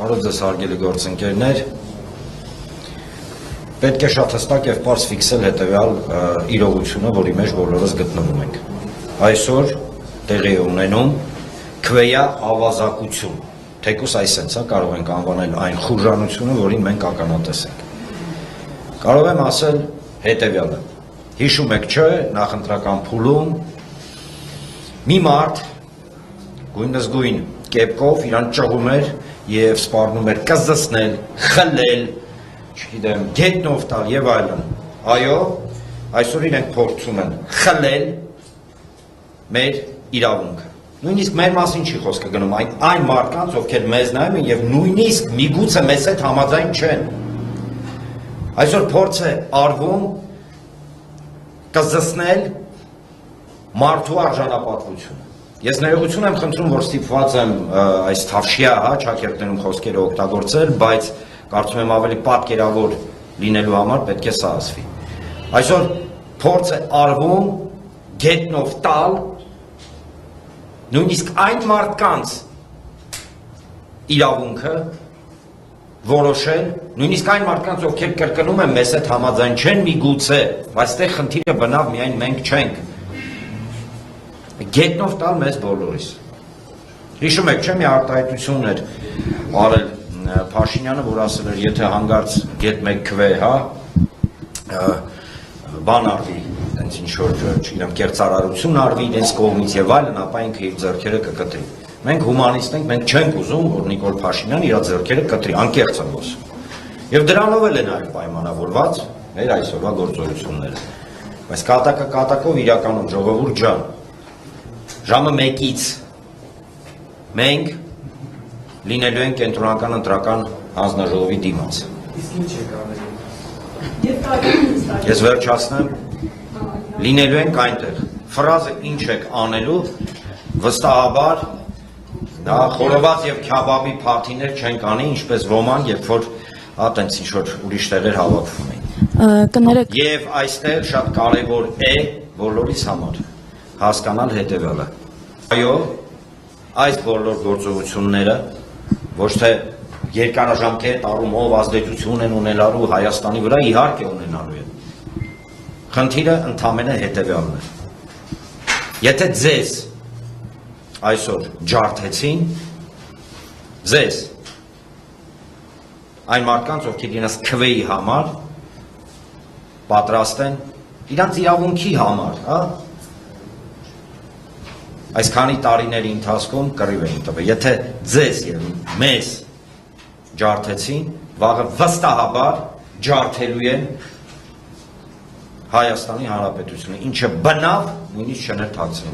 Բարև ձեզ հարգելի գործընկերներ, պետք է շատ հստակ և պարզ ֆիքսել հետևյալ իրողությունը, որի մեջ բոլորս գտնվում ենք։ Այսօր տեղի է ունենում քվեյա ավազակություն, թեկուզ այսենց կարող ենք անվանել այն խուժանությունը, որին մենք ականատես ենք։ Կարող եմ ասել հետևյալը. հիշում եք չէ, նախընտրական փուլում մի մարդ գույնզգույն կեպկով իրան ճղում էր և սպառնում էր կզզնել, խլել, չգիտեմ, գետնով տալ և այլն։ Այո, այսօր իրենք փորձում են խլել մեր իրավունքը։ Նույնիսկ մեր մասին չի խոսքը գնում, այն մարդկանց, ովքեր մեզ նայում են և նույնիսկ միգուցե մեզ հետ համաձայն չեն։ Այսօր փորձ է արվում կզզնել մարդու արժանապատվությունը։ Ես ներողություն եմ խնդրում, որ ստիպված եմ այս թավշյա ճակերտներում խոսքերը օգտագործել, բայց կարծում եմ ավելի պատկերավոր լինելու համար պետք է սա ասվի։ Այսօր փորձ է արվում գետնով տալ նույնիսկ այն մարդկանց իրավունքը որոշել, նույնիսկ այն մարդկանց, ովքեր կրկնում են մեզ հետ համաձայն չեն միգուցե, բայց այստեղ խնդիրը բնավ միայն մենք չենք։ Գետնով տալ մեզ բոլորիս։ Հիշում եք, չէ՞ մի արտահայտություն էր արել Փաշինյանը, որ ասել էր, եթե հանգարց գետ մեկ քվե, բան արվի, այնց ինչ որ, չգիտեմ, կերծարարություն արվի իրենց կողմից եւ այլն, ապա ինքը իր ձեռքերը կկտրի։ Մենք հումանիստ ենք, մենք չենք ուզում, որ Նիկոլ Փաշինյանը իր ձեռքերը կտրի, անկեղծ եմ ասում։ Եվ դրանով էլ են այլ պայմանավորված մեր այսօրվա գործողությունները։ Բայց կատակով իրականում ժողովուրդ ջան, ժամը 1-ից մենք լինելու ենք կենտրոնական ընտրական հանձնաժողովի դիմաց։ Իսկ ինչ եք անելու։ Ես վերջացնեմ, լինելու ենք այնտեղ։ Ֆրազը ինչ եք անելու, վստահաբար դա խորոված եւ քյաբաբի փարթիներ չենք անի, ինչպես ոման, երբ որ այտենց ինչ որ ուրիշ տեղեր հավաքվում էին։ Եվ այստեղ շատ կարևոր է բոլորիս համար հասկանալ հետևյալը։ Այո, այս բոլոր գործողությունները ոչ թե երկարաժամկետ առումով ազդեցություն են ունենալու Հայաստանի վրա, իհարկե ունենալու են։ Խնդիրը ընդամենը հետևյալն է։ Եթե ձեզ այսօր ջարդեցին, ձեզ այն մարդկանց, ովքեր իրենց քվեի համար պատրաստ են, իրանց իրավունքի համար, այսքանի տարիների ընթացքում կռիվ էին տվել։ Եթե ձեզ եւ մեզ ջարդեցին, վաղը վստահաբար ջարդելու են Հայաստանի Հանրապետությունը, ինչը բնավ նույնիսկ չներթացնի։